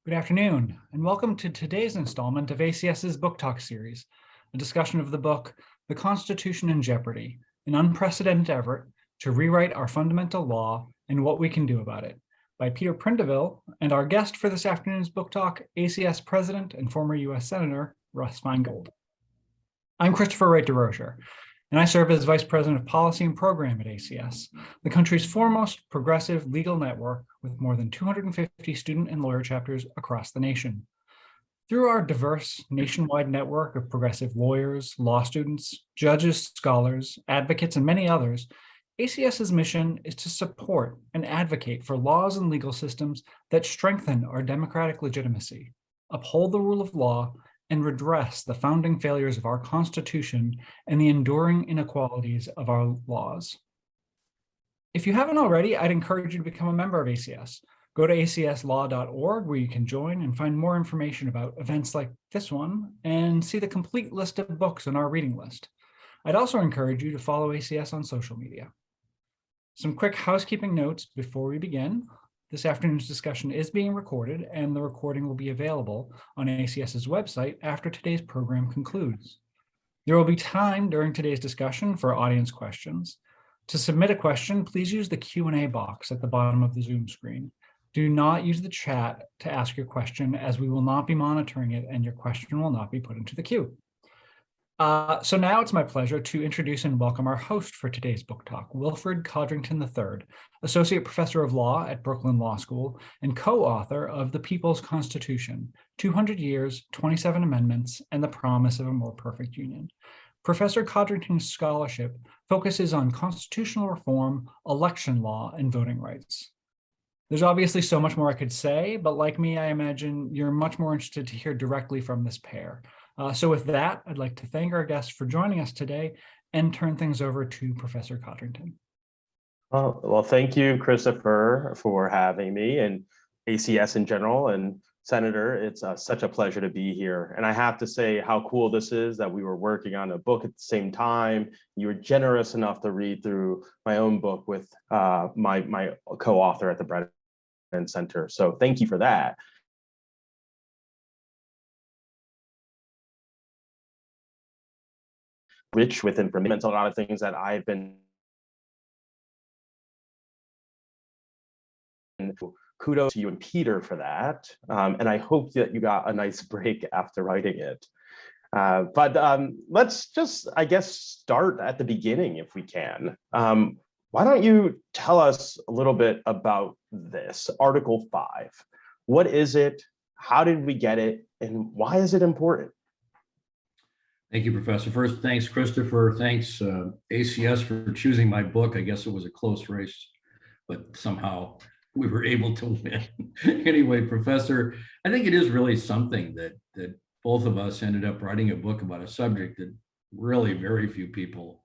Good afternoon, and welcome to today's installment of ACS's Book Talk series, a discussion of the book, The Constitution in Jeopardy, an unprecedented effort to rewrite our fundamental law and what we can do about it, by Peter Prindiville, and our guest for this afternoon's Book Talk, ACS President and former U.S. Senator, Russ Feingold. I'm Christopher Wright DeRocher, and I serve as Vice President of Policy and Program at ACS, the country's foremost progressive legal network with more than 250 student and lawyer chapters across the nation. Through our diverse nationwide network of progressive lawyers, law students, judges, scholars, advocates, and many others, ACS's mission is to support and advocate for laws and legal systems that strengthen our democratic legitimacy, uphold the rule of law, and redress the founding failures of our Constitution and the enduring inequalities of our laws. If you haven't already, I'd encourage you to become a member of ACS. Go to acslaw.org where you can join and find more information about events like this one and see the complete list of books on our reading list. I'd also encourage you to follow ACS on social media. Some quick housekeeping notes before we begin. This afternoon's discussion is being recorded, and the recording will be available on ACS's website after today's program concludes. There will be time during today's discussion for audience questions. To submit a question, please use the Q&A box at the bottom of the Zoom screen. Do not use the chat to ask your question, as we will not be monitoring it and your question will not be put into the queue. So now it's my pleasure to introduce and welcome our host for today's book talk, Wilfred Codrington III, Associate Professor of Law at Brooklyn Law School and co-author of The People's Constitution, 200 Years, 27 Amendments, and the Promise of a More Perfect Union. Professor Codrington's scholarship focuses on constitutional reform, election law, and voting rights. There's obviously so much more I could say, but like me, I imagine you're much more interested to hear directly from this pair. So with that, I'd like to thank our guests for joining us today and turn things over to Professor Codrington. Well, thank you, Christopher, for having me, and ACS in general. And Senator, it's such a pleasure to be here. And I have to say how cool this is that we were working on a book at the same time. You were generous enough to read through my own book with my co-author at the Brennan Center. So thank you for that. Rich with information, a lot of things that I've been. Kudos to you and Peter for that. And I hope that you got a nice break after writing it. But let's just, I guess, start at the beginning if we can. Why don't you tell us a little bit about this, Article 5? What is it? How did we get it? And why is it important? Thank you, Professor. First, thanks, Christopher. Thanks, ACS, for choosing my book. I guess it was a close race, but somehow we were able to win. Anyway, Professor, I think it is really something that both of us ended up writing a book about a subject that really very few people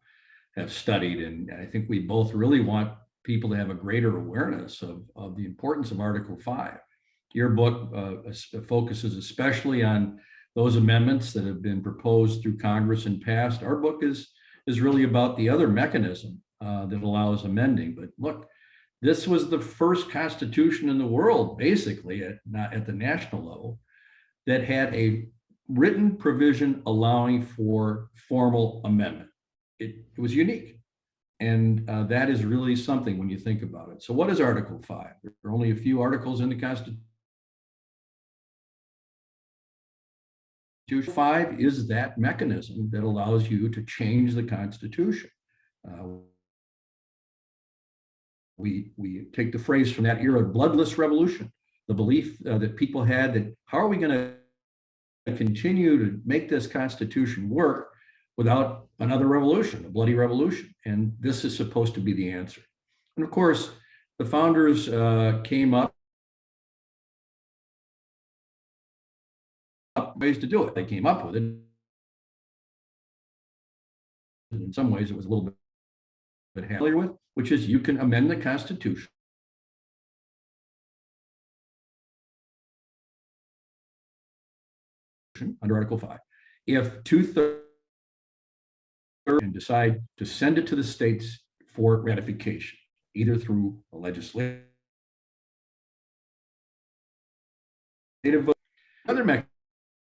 have studied. And I think we both really want people to have a greater awareness of the importance of Article 5. Your book focuses especially on those amendments that have been proposed through Congress and passed. Our book is really about the other mechanism that allows amending. But look, this was the first constitution in the world, basically, not at the national level, that had a written provision allowing for formal amendment. It was unique. And that is really something when you think about it. So what is Article 5? There are only a few articles in the Constitution. 5 is that mechanism that allows you to change the Constitution. We take the phrase from that era, bloodless revolution, the belief that people had that how are we going to continue to make this Constitution work without another revolution, a bloody revolution? And this is supposed to be the answer. And of course, the founders came up ways to do it. They came up with it. In some ways, it was a little bit familiar with, which is you can amend the Constitution under Article 5 if 2/3 and decide to send it to the states for ratification, either through a legislative vote. Another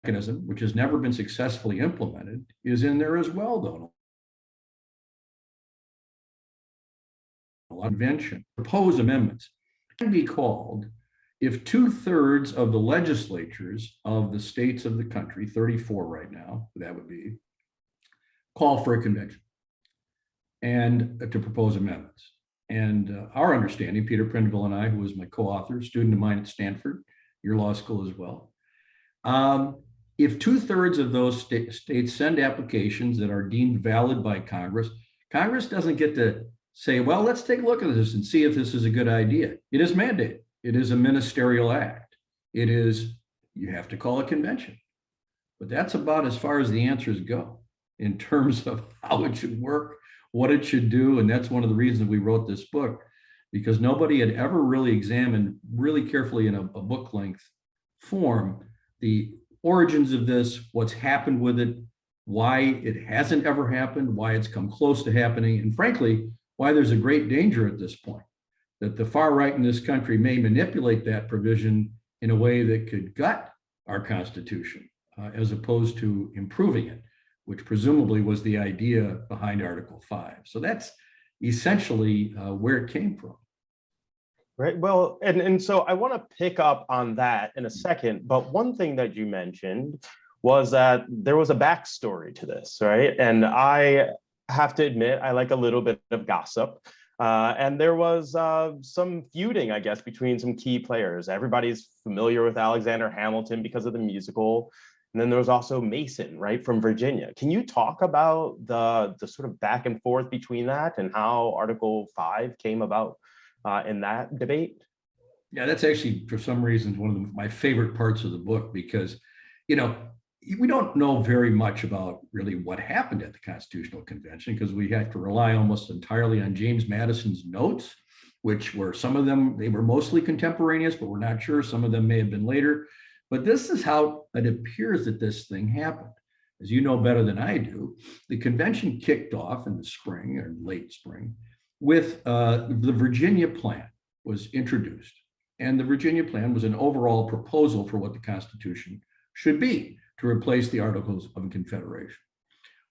mechanism, which has never been successfully implemented, is in there as well, though. Convention, propose amendments can be called if 2/3 of the legislatures of the states of the country, 34 right now, that would be, call for a convention and to propose amendments. And our understanding, Peter Prindiville and I, who was my co-author, student of mine at Stanford, your law school as well, if 2/3 of those states send applications that are deemed valid by Congress, Congress doesn't get to say, well, let's take a look at this and see if this is a good idea. It is mandated. It is a ministerial act. It is, you have to call a convention. But that's about as far as the answers go in terms of how it should work, what it should do. And that's one of the reasons we wrote this book, because nobody had ever really examined really carefully in a book length form the origins of this, what's happened with it, why it hasn't ever happened, why it's come close to happening, and frankly, why there's a great danger at this point that the far right in this country may manipulate that provision in a way that could gut our Constitution as opposed to improving it, which presumably was the idea behind Article 5. So that's essentially where it came from. Right. Well, and so I want to pick up on that in a second, but one thing that you mentioned was that there was a backstory to this, right? And I have to admit, I like a little bit of gossip. And there was some feuding, I guess, between some key players. Everybody's familiar with Alexander Hamilton because of the musical. And then there was also Mason, right, from Virginia. Can you talk about the sort of back and forth between that and how Article 5 came about in that debate? Yeah, that's actually, for some reasons, one of my favorite parts of the book, because, you know, we don't know very much about really what happened at the Constitutional Convention, because we have to rely almost entirely on James Madison's notes, which were, some of them, they were mostly contemporaneous, but we're not sure. Some of them may have been later. But this is how it appears that this thing happened. As you know better than I do, the convention kicked off in the spring or late spring with the Virginia Plan was introduced. And the Virginia Plan was an overall proposal for what the Constitution should be to replace the Articles of Confederation.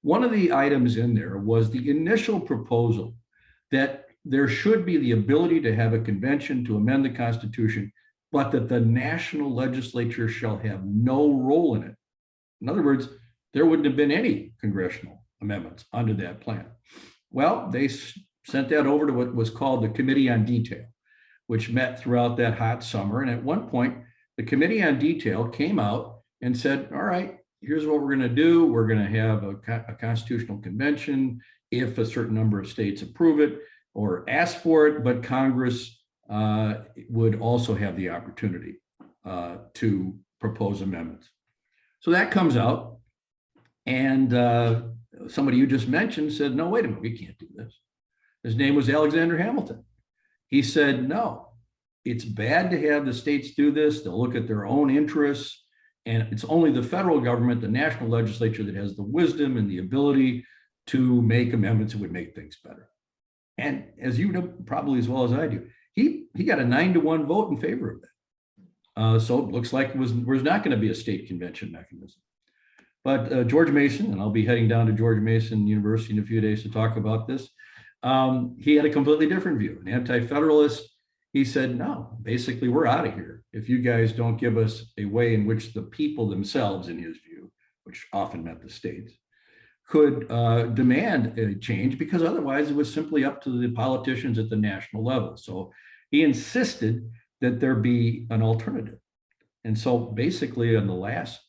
One of the items in there was the initial proposal that there should be the ability to have a convention to amend the Constitution, but that the national legislature shall have no role in it. In other words, there wouldn't have been any congressional amendments under that plan. Well, they sent that over to what was called the Committee on Detail, which met throughout that hot summer. And at one point, the Committee on Detail came out and said, all right, here's what we're going to do. We're going to have a constitutional convention if a certain number of states approve it or ask for it, but Congress would also have the opportunity to propose amendments. So that comes out, and somebody you just mentioned said, no, wait a minute, we can't do this. His name was Alexander Hamilton. He said, no, it's bad to have the states do this. They'll look at their own interests. And it's only the federal government, the national legislature, that has the wisdom and the ability to make amendments that would make things better. And as you know, probably as well as I do, he got a 9-to-1 vote in favor of that. So it looks like it was not going to be a state convention mechanism. But George Mason, and I'll be heading down to George Mason University in a few days to talk about this, he had a completely different view. An anti-federalist, he said, no, basically we're out of here if you guys don't give us a way in which the people themselves, in his view, which often meant the states, could demand a change, because otherwise it was simply up to the politicians at the national level. So he insisted that there be an alternative. And so basically in the last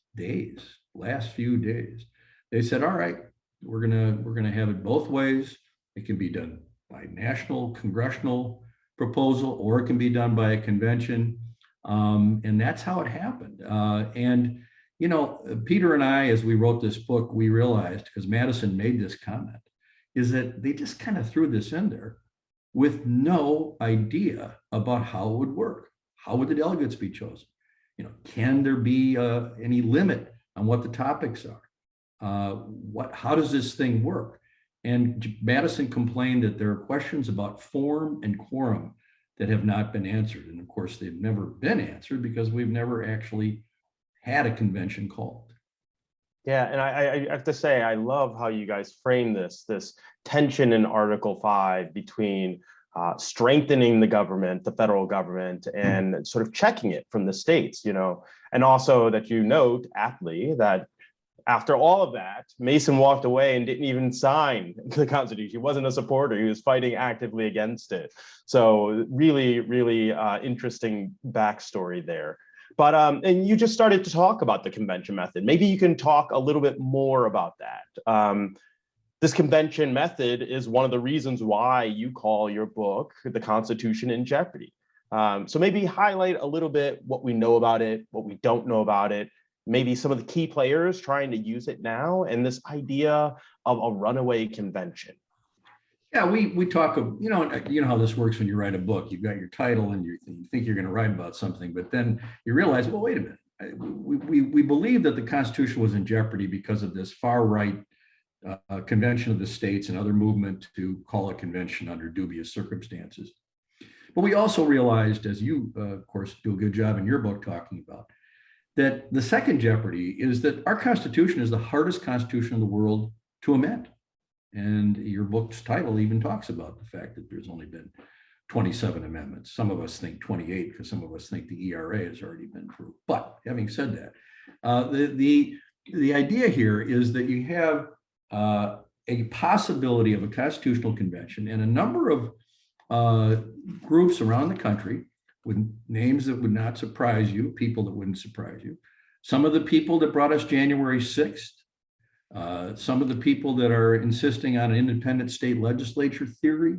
few days, they said, all right, we're gonna have it both ways. It can be done by national congressional proposal, or it can be done by a convention. And that's how it happened. And, you know, Peter and I, as we wrote this book, we realized, because Madison made this comment, is that they just kind of threw this in there with no idea about how it would work. How would the delegates be chosen? You know, can there be any limit on what the topics are? How does this thing work? And Madison complained that there are questions about form and quorum that have not been answered. And of course, they've never been answered because we've never actually had a convention called. Yeah, and I have to say, I love how you guys frame this tension in Article 5 between strengthening the government, the federal government, and sort of checking it from the states, and also that you note aptly that after all of that, Mason walked away and didn't even sign the Constitution. He wasn't a supporter. He was fighting actively against it. So really, really interesting backstory there. But and you just started to talk about the convention method. Maybe you can talk a little bit more about that. This convention method is one of the reasons why you call your book The Constitution in Jeopardy. So maybe highlight a little bit what we know about it, what we don't know about it, maybe some of the key players trying to use it now, and this idea of a runaway convention. Yeah, we talk of, you know how this works when you write a book. You've got your title and you think you're going to write about something, but then you realize, well, wait a minute. We believe that the Constitution was in jeopardy because of this far right convention of the states and other movement to call a convention under dubious circumstances. But we also realized, as you, of course, do a good job in your book talking about, that the second jeopardy is that our Constitution is the hardest Constitution in the world to amend. And your book's title even talks about the fact that there's only been 27 amendments. Some of us think 28 because some of us think the ERA has already been approved. But having said that, the idea here is that you have a possibility of a constitutional convention and a number of groups around the country with names that would not surprise you, people that wouldn't surprise you. Some of the people that brought us January 6th, some of the people that are insisting on an independent state legislature theory,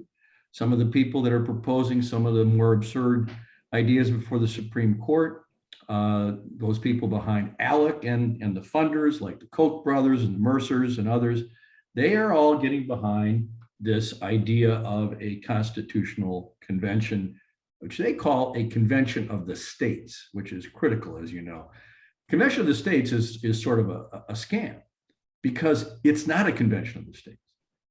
some of the people that are proposing some of the more absurd ideas before the Supreme Court, those people behind ALEC and the funders like the Koch brothers and the Mercers and others, they are all getting behind this idea of a constitutional convention, which they call a convention of the states, which is critical, as you know. Convention of the states is sort of a scam because it's not a convention of the states.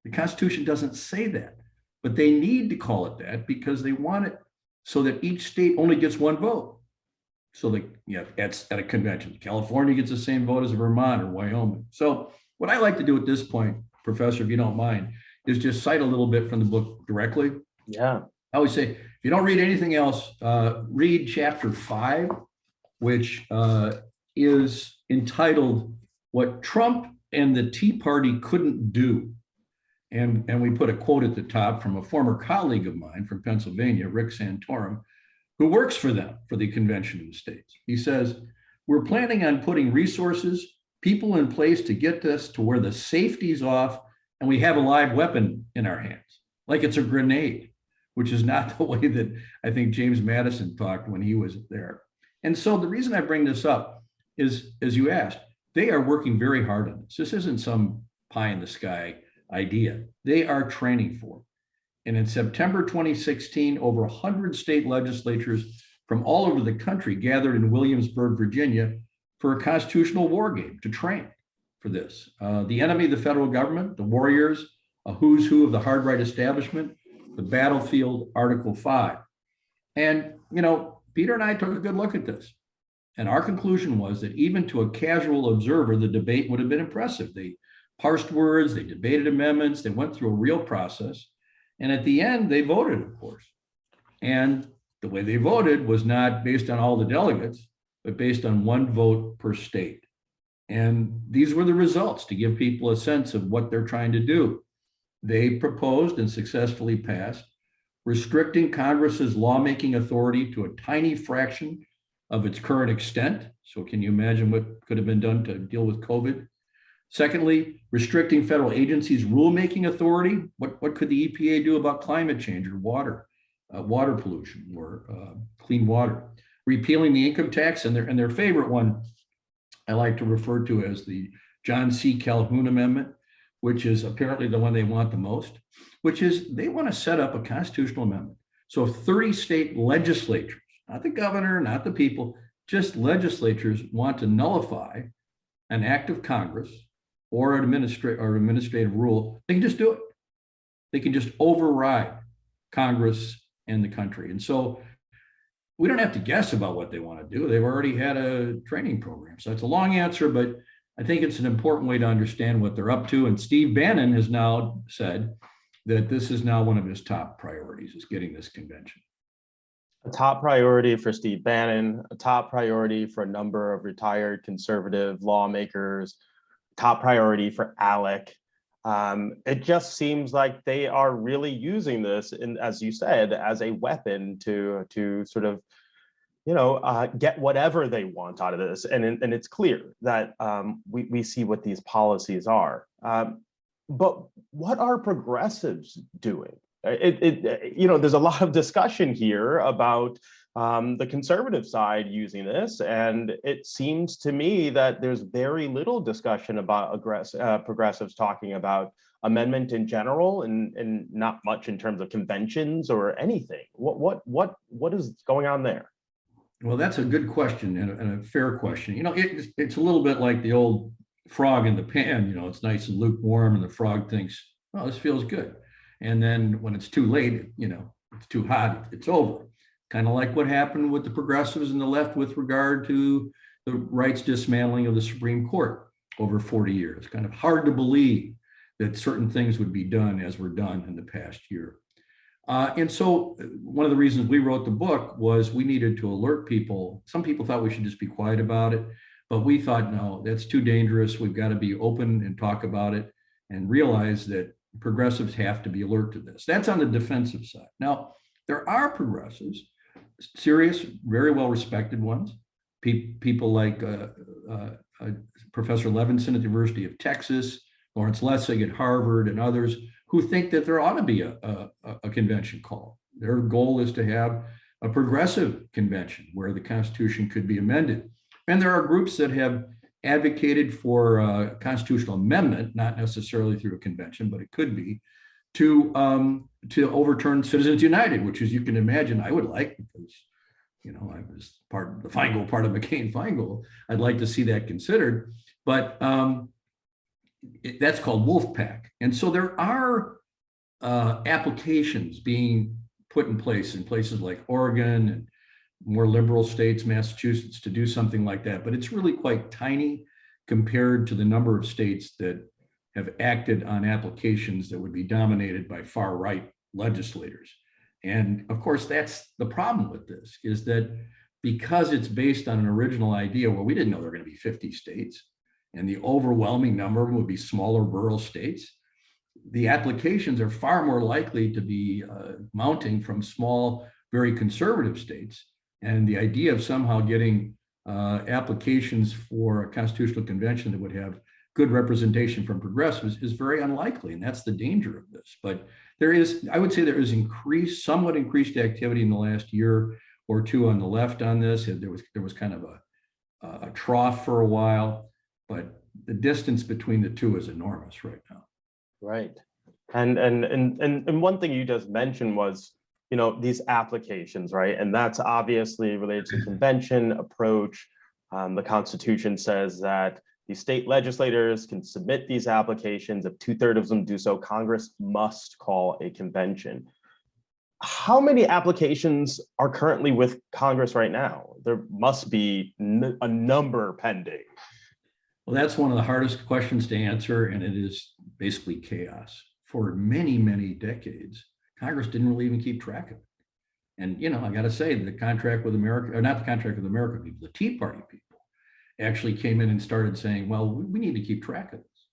The Constitution doesn't say that, but they need to call it that because they want it so that each state only gets one vote. So at a convention, California gets the same vote as Vermont or Wyoming. So what I like to do at this point, Professor, if you don't mind, is just cite a little bit from the book directly. Yeah. I always say, if you don't read anything else, read chapter 5, which is entitled "What Trump and the Tea Party Couldn't Do." And we put a quote at the top from a former colleague of mine from Pennsylvania, Rick Santorum, who works for them, for the Convention of the States. He says, "We're planning on putting resources, people in place to get this to where the safety's off and we have a live weapon in our hands, like it's a grenade," which is not the way that I think James Madison talked when he was there. And so the reason I bring this up is, as you asked, they are working very hard on this. This isn't some pie in the sky idea. They are training for it. And in September 2016, over 100 state legislatures from all over the country gathered in Williamsburg, Virginia, for a constitutional war game to train for this. The enemy of the federal government, the warriors, a who's who of the hard right establishment, the battlefield, Article 5. And, Peter and I took a good look at this. And our conclusion was that even to a casual observer, the debate would have been impressive. They parsed words, they debated amendments, they went through a real process. And at the end, they voted, of course. And the way they voted was not based on all the delegates, but based on one vote per state. And these were the results to give people a sense of what they're trying to do. They proposed and successfully passed restricting Congress's lawmaking authority to a tiny fraction of its current extent. So can you imagine what could have been done to deal with COVID? Secondly, restricting federal agencies' rulemaking authority. What could the EPA do about climate change or water pollution or clean water? Repealing the income tax, and their favorite one I like to refer to as the John C. Calhoun Amendment, which is apparently the one they want the most, which is they want to set up a constitutional amendment. So if 30 state legislatures, not the governor, not the people, just legislatures want to nullify an act of Congress or an administrative rule, they can just do it. They can just override Congress and the country. And so we don't have to guess about what they want to do. They've already had a training program. So it's a long answer, but I think it's an important way to understand what they're up to. And Steve Bannon has now said that this is now one of his top priorities, is getting this convention. A top priority for Steve Bannon, a top priority for a number of retired conservative lawmakers, top priority for ALEC. It just seems like they are really using this, as you said, as a weapon to sort of, get whatever they want out of this. And it's clear that we see what these policies are. But what are progressives doing? There's a lot of discussion here about the conservative side using this, and it seems to me that there's very little discussion about progressives talking about amendment in general, and not much in terms of conventions or anything. What is going on there? Well, that's a good question and a fair question. It's a little bit like the old frog in the pan. It's nice and lukewarm, and the frog thinks, "Oh, this feels good." And then when it's too late, it's too hot, it's over. Kind of like what happened with the progressives and the left with regard to the rights dismantling of the Supreme Court over 40 years. Kind of hard to believe that certain things would be done as were done in the past year. And so one of the reasons we wrote the book was we needed to alert people. Some people thought we should just be quiet about it, but we thought, no, that's too dangerous. We've got to be open and talk about it and realize that progressives have to be alert to this. That's on the defensive side. Now, there are progressives, serious, very well-respected ones, people like Professor Levinson at the University of Texas, Lawrence Lessig at Harvard, and others who think that there ought to be a convention called. Their goal is to have a progressive convention where the Constitution could be amended. And there are groups that have advocated for a constitutional amendment, not necessarily through a convention, but it could be, to overturn Citizens United, which, as you can imagine, I would like, because I was part of the Feingold, part of McCain-Feingold. I'd like to see that considered, but that's called Wolfpack. And so there are applications being put in places like Oregon and more liberal states, Massachusetts, to do something like that. But it's really quite tiny compared to the number of states that have acted on applications that would be dominated by far-right legislators. And of course, that's the problem with this, is that because it's based on an original idea, well, we didn't know there were going to be 50 states, and the overwhelming number of them would be smaller rural states. The applications are far more likely to be mounting from small, very conservative states. And the idea of somehow getting applications for a constitutional convention that would have good representation from progressives is very unlikely. And that's the danger of this. But I would say there is somewhat increased activity in the last year or two on the left on this. There was kind of a trough for a while, but the distance between the two is enormous right now. Right. And one thing you just mentioned was, these applications, right? And that's obviously related to convention approach. The Constitution says that the state legislators can submit these applications. If 2/3 of them do so, Congress must call a convention. How many applications are currently with Congress right now? There must be a number pending. Well, that's one of the hardest questions to answer, and it is basically chaos. For many, many decades, Congress didn't really even keep track of it. And, I got to say, the contract with America, or not the contract with America people, the Tea Party people actually came in and started saying, well, we need to keep track of this.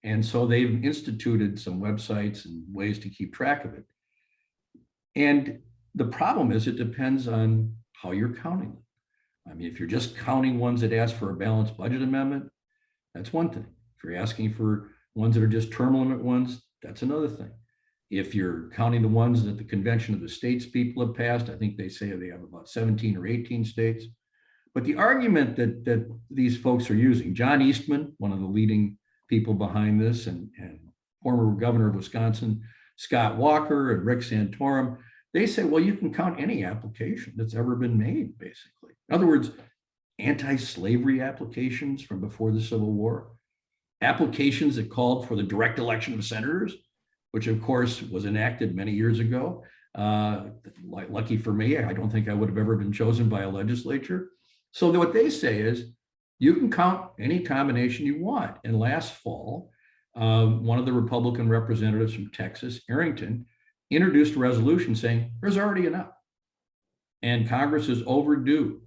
And so they've instituted some websites and ways to keep track of it. And the problem is it depends on how you're counting them. I mean, if you're just counting ones that ask for a balanced budget amendment, that's one thing. If you're asking for ones that are just term limit ones, that's another thing. If you're counting the ones that the Convention of the States people have passed, I think they say they have about 17 or 18 states. But the argument that these folks are using, John Eastman, one of the leading people behind this, and former governor of Wisconsin, Scott Walker, and Rick Santorum, they say, well, you can count any application that's ever been made, basically. In other words, anti-slavery applications from before the Civil War, applications that called for the direct election of senators, which of course was enacted many years ago, Lucky for me, I don't think I would have ever been chosen by a legislature. So what they say is, you can count any combination you want. And last fall, one of the Republican representatives from Texas, Arrington, introduced a resolution saying there's already enough. And Congress is overdue.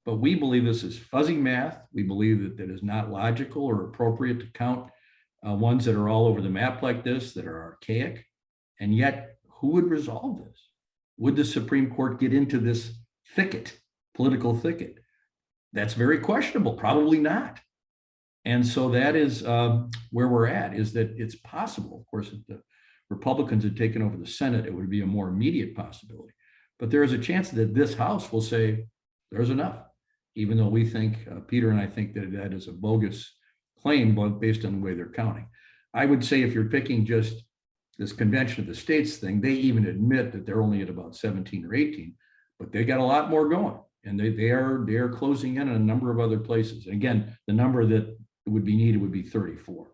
But we believe this is fuzzy math. We believe that is not logical or appropriate to count ones that are all over the map like this, that are archaic. And yet, who would resolve this? Would the Supreme Court get into this thicket, political thicket? That's very questionable, probably not. And so that is where we're at, is that it's possible. Of course, if the Republicans had taken over the Senate, it would be a more immediate possibility. But there is a chance that this House will say, there's enough, even though we think, Peter and I think that that is a bogus claim based on the way they're counting. I would say if you're picking just this Convention of the States thing, they even admit that they're only at about 17 or 18, but they got a lot more going. And they are closing in on a number of other places. And again, the number that would be needed would be 34.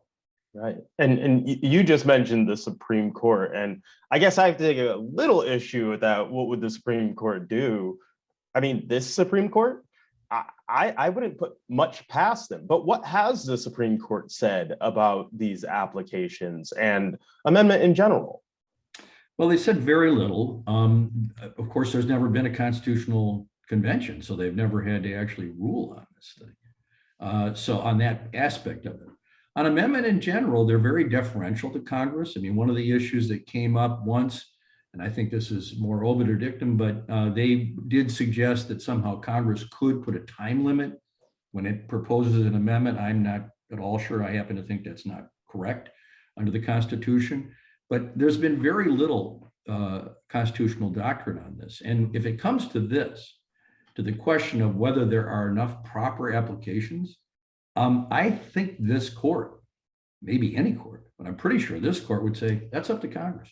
Right. And you just mentioned the Supreme Court. And I guess I have to take a little issue with that. What would the Supreme Court do? I mean, this Supreme Court, I wouldn't put much past them. But what has the Supreme Court said about these applications and amendment in general? Well, they said very little. Of course, there's never been a constitutional convention, so they've never had to actually rule on this thing. So on that aspect of it. On amendment in general, they're very deferential to Congress. I mean, one of the issues that came up once, and I think this is more obiter dictum, but they did suggest that somehow Congress could put a time limit when it proposes an amendment. I'm not at all sure. I happen to think that's not correct under the Constitution, but there's been very little constitutional doctrine on this. And if it comes to this, to the question of whether there are enough proper applications, I think this court, maybe any court, but I'm pretty sure this court would say that's up to Congress.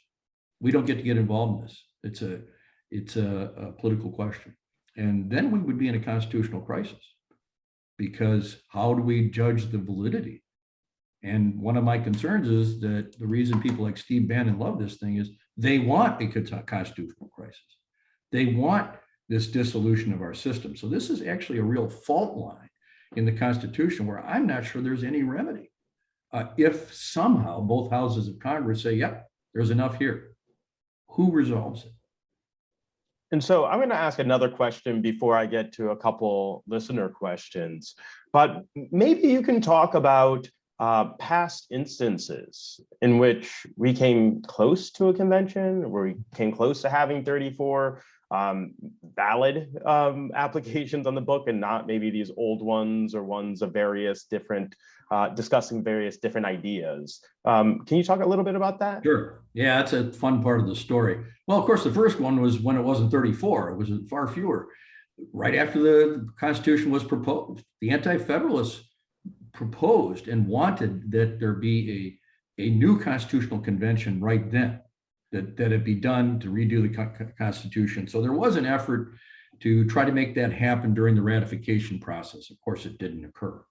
We don't get to get involved in this. It's a political question. And then we would be in a constitutional crisis, because how do we judge the validity? And one of my concerns is that the reason people like Steve Bannon love this thing is they want a constitutional crisis. They want this dissolution of our system. So this is actually a real fault line in the Constitution where I'm not sure there's any remedy. If somehow both houses of Congress say, yep, there's enough here, who resolves it? And so I'm going to ask another question before I get to a couple listener questions, but maybe you can talk about past instances in which we came close to a convention, where we came close to having 34 valid applications on the book, and not maybe these old ones or ones of various different, discussing various different ideas. Can you talk a little bit about that? Sure. Yeah, that's a fun part of the story. Well, of course, the first one was when it wasn't 34, it was far fewer. Right after the Constitution was proposed, the Anti-Federalists proposed and wanted that there be a new constitutional convention right then, that it be done to redo the Constitution. So there was an effort to try to make that happen during the ratification process. Of course, it didn't occur.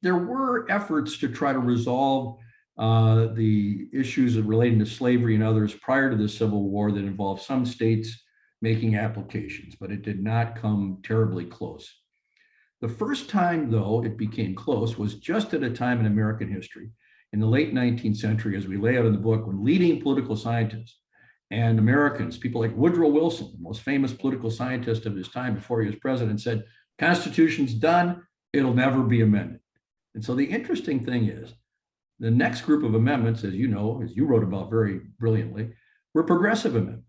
There were efforts to try to resolve the issues relating to slavery and others prior to the Civil War that involved some states making applications, but it did not come terribly close. The first time, though, it became close was just at a time in American history, in the late 19th century, as we lay out in the book, when leading political scientists and Americans, people like Woodrow Wilson, the most famous political scientist of his time before he was president, said, Constitution's done, it'll never be amended. And so the interesting thing is, the next group of amendments, as you know, as you wrote about very brilliantly, were progressive amendments.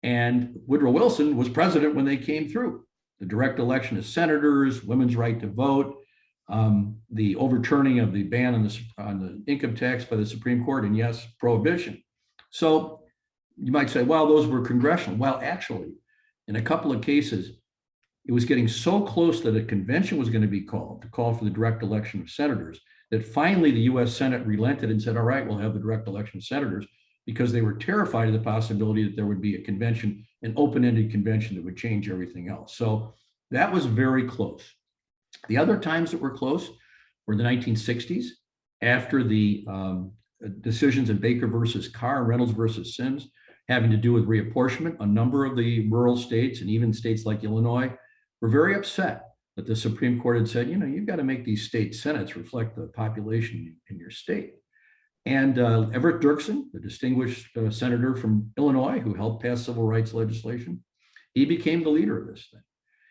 And Woodrow Wilson was president when they came through. The direct election of senators, women's right to vote, the overturning of the ban on the income tax by the Supreme Court, and yes, prohibition. So you might say, well, those were congressional. Well, actually, in a couple of cases, it was getting so close that a convention was going to be called to call for the direct election of senators that finally the US Senate relented and said, all right, we'll have the direct election of senators, because they were terrified of the possibility that there would be a convention, an open-ended convention that would change everything else. So that was very close. The other times that were close were the 1960s, after the decisions in Baker versus Carr, Reynolds versus Sims. having to do with reapportionment. A number of the rural states and even states like Illinois were very upset that the Supreme Court had said, you've got to make these state senates reflect the population in your state. And Everett Dirksen, the distinguished senator from Illinois who helped pass civil rights legislation, he became the leader of this thing.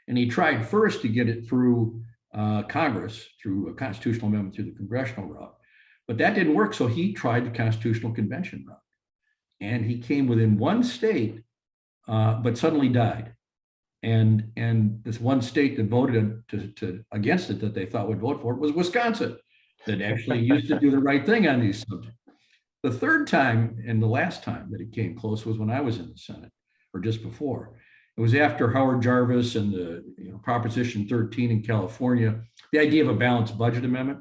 And he tried first to get it through Congress, through a constitutional amendment through the congressional route. But that didn't work, so he tried the Constitutional Convention route. And he came within one state, but suddenly died. And this one state that voted against it, that they thought would vote for it, was Wisconsin, that actually used to do the right thing on these subjects. The third time and the last time that it came close was when I was in the Senate, or just before. It was after Howard Jarvis and the Proposition 13 in California, the idea of a balanced budget amendment.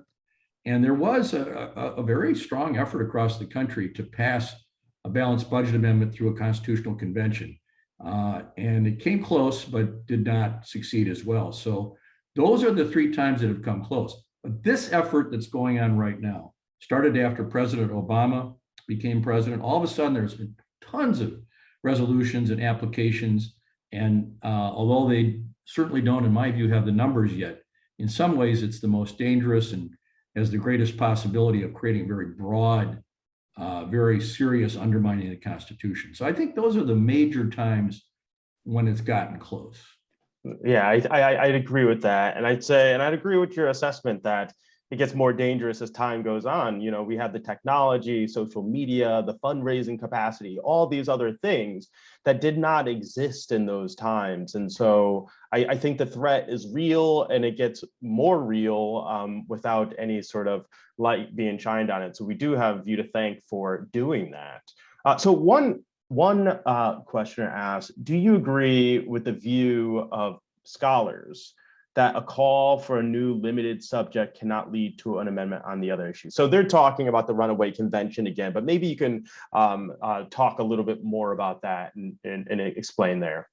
And there was a very strong effort across the country to pass a balanced budget amendment through a constitutional convention. And it came close, but did not succeed as well. So those are the three times that have come close. But this effort that's going on right now started after President Obama became president. All of a sudden, there's been tons of resolutions and applications. And although they certainly don't, in my view, have the numbers yet, in some ways, it's the most dangerous and has the greatest possibility of creating a very broad, very serious undermining of the Constitution. So I think those are the major times when it's gotten close. Yeah, I'd agree with that. And I'd agree with your assessment that it gets more dangerous as time goes on. We have the technology, social media, the fundraising capacity, all these other things that did not exist in those times. And so I think the threat is real, and it gets more real without any sort of light being shined on it. So we do have you to thank for doing that. So one questioner asks, do you agree with the view of scholars that a call for a new limited subject cannot lead to an amendment on the other issue? So they're talking about the Runaway Convention again, but maybe you can talk a little bit more about that and explain there.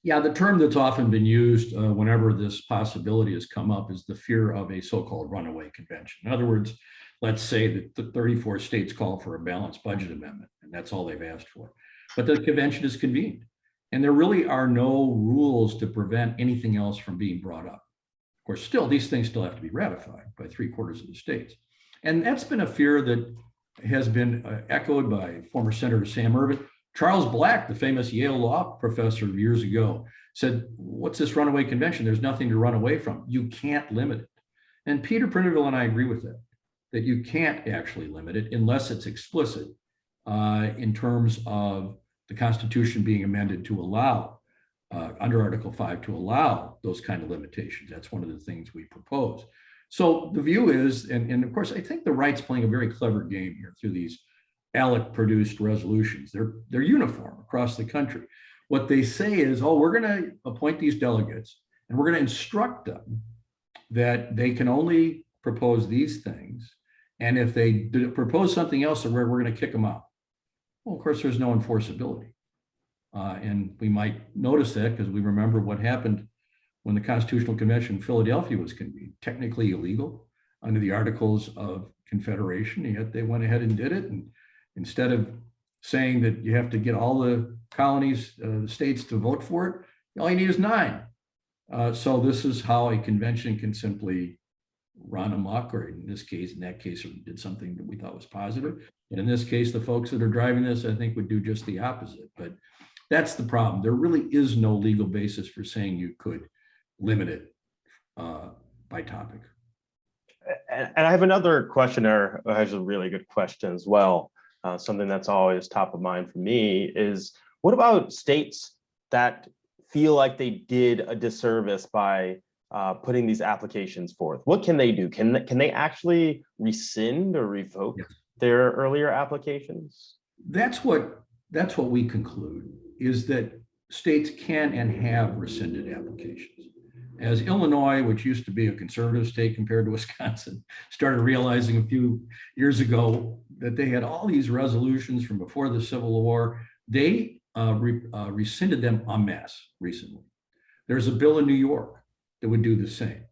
Yeah, the term that's often been used whenever this possibility has come up is the fear of a so-called runaway convention. In other words, let's say that the 34 states call for a balanced budget amendment, and that's all they've asked for. But the convention is convened, and there really are no rules to prevent anything else from being brought up. Of course, these things still have to be ratified by 3/4 of the states. And that's been a fear that has been echoed by former Senator Sam Ervin. Charles Black, the famous Yale law professor years ago, said, what's this runaway convention? There's nothing to run away from. You can't limit it. And Peter Prindiville and I agree with that you can't actually limit it unless it's explicit in terms of the Constitution being amended to allow, under Article 5, to allow those kind of limitations. That's one of the things we propose. So the view is, and of course, I think the right's playing a very clever game here through these ALEC-produced resolutions. They're uniform across the country. What they say is, we're going to appoint these delegates, and we're going to instruct them that they can only propose these things. And if they propose something else, we're going to kick them out. Well, of course, there's no enforceability. And we might notice that because we remember what happened when the Constitutional Convention in Philadelphia was convened. Technically illegal under the Articles of Confederation, yet they went ahead and did it. And instead of saying that you have to get all the colonies, the states to vote for it, all you need is 9. So this is how a convention can simply run amok, or in that case, it did something that we thought was positive. And in this case, the folks that are driving this, I think, would do just the opposite. But that's the problem. There really is no legal basis for saying you could limit it by topic. And I have another questioner who has a really good question as well. Something that's always top of mind for me is, what about states that feel like they did a disservice by putting these applications forth? What can they do? Can they actually rescind or revoke their earlier applications? That's what we conclude, is that states can and have rescinded applications. As Illinois, which used to be a conservative state compared to Wisconsin, started realizing a few years ago that they had all these resolutions from before the Civil War, they rescinded them en masse recently. There's a bill in New York that would do the same.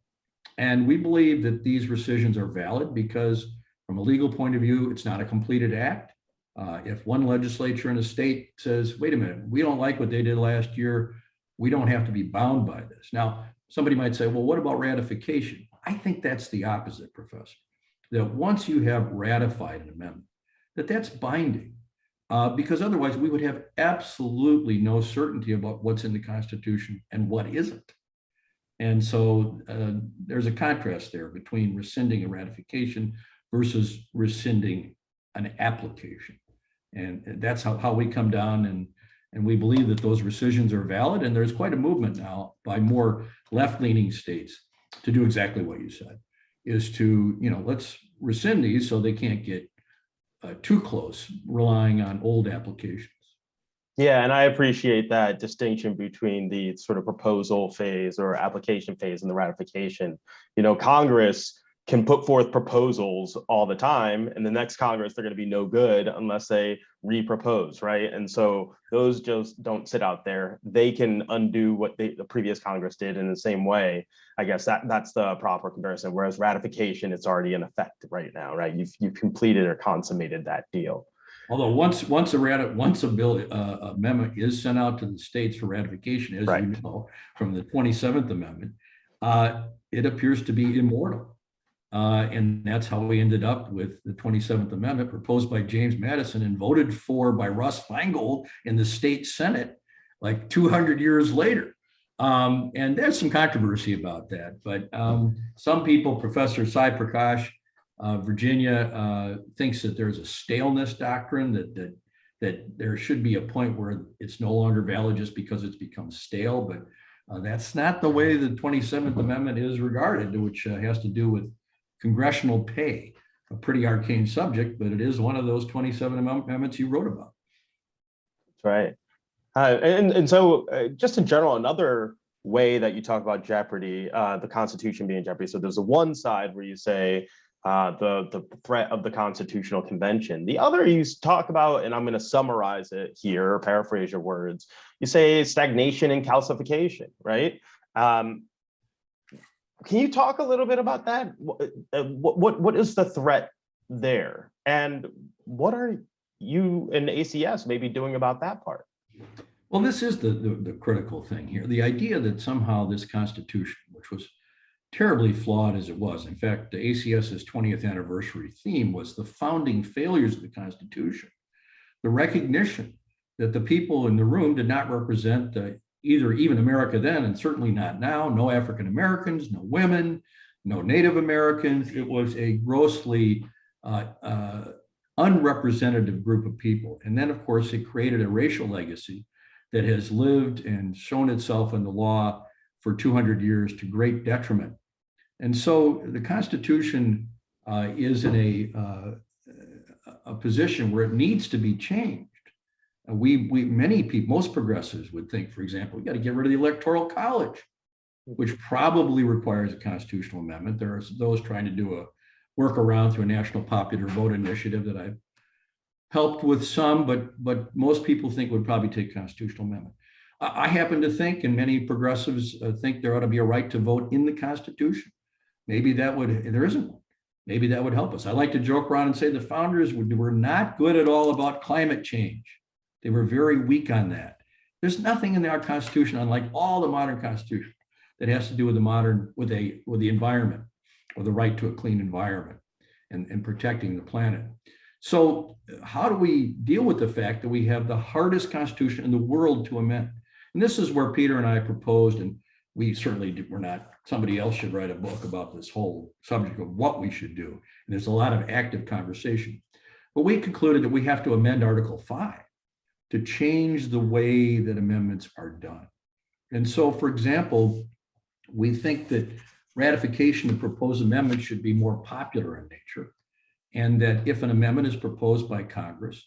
And we believe that these rescissions are valid because from a legal point of view, it's not a completed act. If one legislature in a state says, wait a minute, we don't like what they did last year, we don't have to be bound by this. Now, somebody might say, well, what about ratification? I think that's the opposite, Professor. That once you have ratified an amendment, that's binding, because otherwise we would have absolutely no certainty about what's in the Constitution and what isn't. And so there's a contrast there between rescinding a ratification versus rescinding an application. And that's how we come down, and we believe that those rescissions are valid. And there's quite a movement now by more left-leaning states to do exactly what you said, is to, let's rescind these so they can't get too close, relying on old applications. Yeah, and I appreciate that distinction between the sort of proposal phase or application phase and the ratification. Congress can put forth proposals all the time, and the next Congress, they're going to be no good unless they repropose, right? And so those just don't sit out there. They can undo what the previous Congress did in the same way. I guess that's the proper comparison. Whereas ratification, it's already in effect right now, right? You've completed or consummated that deal. Although once a bill amendment is sent out to the states for ratification, as right. You know, from the 27th Amendment, it appears to be immortal. And that's how we ended up with the 27th Amendment, proposed by James Madison and voted for by Russ Feingold in the state Senate like 200 years later. And there's some controversy about that. But some people, Professor Sai Prakash, Virginia, thinks that there's a staleness doctrine, that there should be a point where it's no longer valid just because it's become stale. But that's not the way the 27th Amendment is regarded, which has to do with congressional pay, a pretty arcane subject, but it is one of those 27 amendments you wrote about. That's right. And so just in general, another way that you talk about Jeopardy, the Constitution being Jeopardy. So there's a one side where you say the threat of the Constitutional Convention. The other you talk about, and I'm going to summarize it here, paraphrase your words, you say stagnation and calcification, right? Can you talk a little bit about that? What is the threat there? And what are you and ACS maybe doing about that part? Well, this is the critical thing here. The idea that somehow this Constitution, which was terribly flawed as it was, in fact, the ACS's 20th anniversary theme was the founding failures of the Constitution, the recognition that the people in the room did not represent even America then, and certainly not now. No African Americans, no women, no Native Americans. It was a grossly unrepresentative group of people. And then, of course, it created a racial legacy that has lived and shown itself in the law for 200 years to great detriment. And so the Constitution is in a position where it needs to be changed. Many people, most progressives would think, for example, we got to get rid of the Electoral College, which probably requires a constitutional amendment. There are those trying to do a workaround through a national popular vote initiative that I've helped with some, but most people think would probably take constitutional amendment. I happen to think, and many progressives think, there ought to be a right to vote in the Constitution. Maybe there isn't one. Maybe that would help us. I like to joke around and say the founders were not good at all about climate change. They were very weak on that. There's nothing in our Constitution, unlike all the modern Constitutions, that has to do with the environment, or the right to a clean environment and protecting the planet. So how do we deal with the fact that we have the hardest Constitution in the world to amend? And this is where Peter and I proposed, and we certainly were not, somebody else should write a book about this whole subject of what we should do. And there's a lot of active conversation. But we concluded that we have to amend Article 5 to change the way that amendments are done. And so, for example, we think that ratification of proposed amendments should be more popular in nature, and that if an amendment is proposed by Congress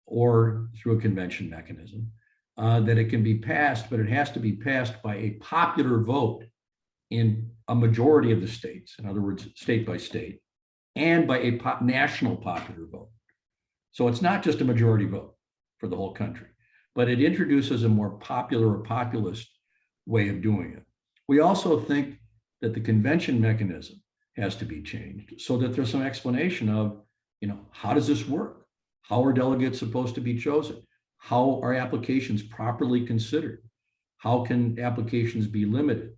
or through a convention mechanism, that it can be passed, but it has to be passed by a popular vote in a majority of the states, in other words, state by state, and by a national popular vote. So it's not just a majority vote for the whole country, but it introduces a more popular or populist way of doing it. We also think that the convention mechanism has to be changed so that there's some explanation of, how does this work? How are delegates supposed to be chosen? How are applications properly considered? How can applications be limited?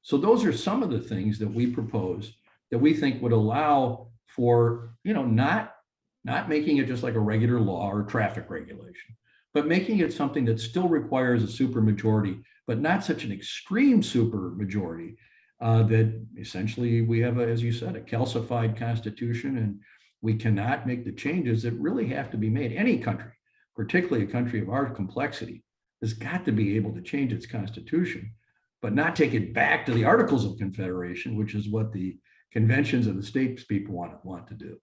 So those are some of the things that we propose that we think would allow for, not making it just like a regular law or traffic regulation, but making it something that still requires a supermajority, but not such an extreme supermajority that essentially we have, as you said, a calcified constitution, and we cannot make the changes that really have to be made. Any country, particularly a country of our complexity, has got to be able to change its constitution, but not take it back to the Articles of Confederation, which is what the conventions of the states people want to do.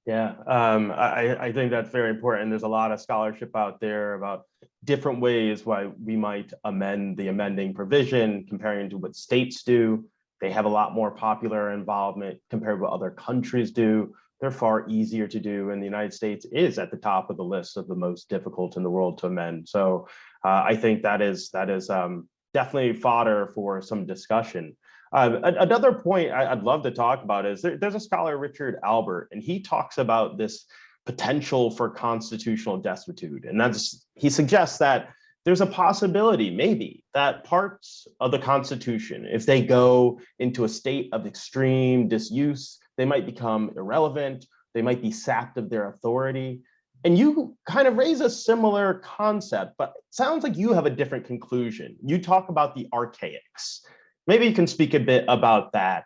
Yeah, I think that's very important. There's a lot of scholarship out there about different ways why we might amend the amending provision, comparing to what states do. They have a lot more popular involvement compared to what other countries do. They're far easier to do, and the United States is at the top of the list of the most difficult in the world to amend. So I think that is definitely fodder for some discussion. Another point I'd love to talk about is there's a scholar, Richard Albert, and he talks about this potential for constitutional desuetude. And he suggests that there's a possibility, maybe, that parts of the Constitution, if they go into a state of extreme disuse, they might become irrelevant, they might be sapped of their authority. And you kind of raise a similar concept, but it sounds like you have a different conclusion. You talk about the archaics. Maybe you can speak a bit about that.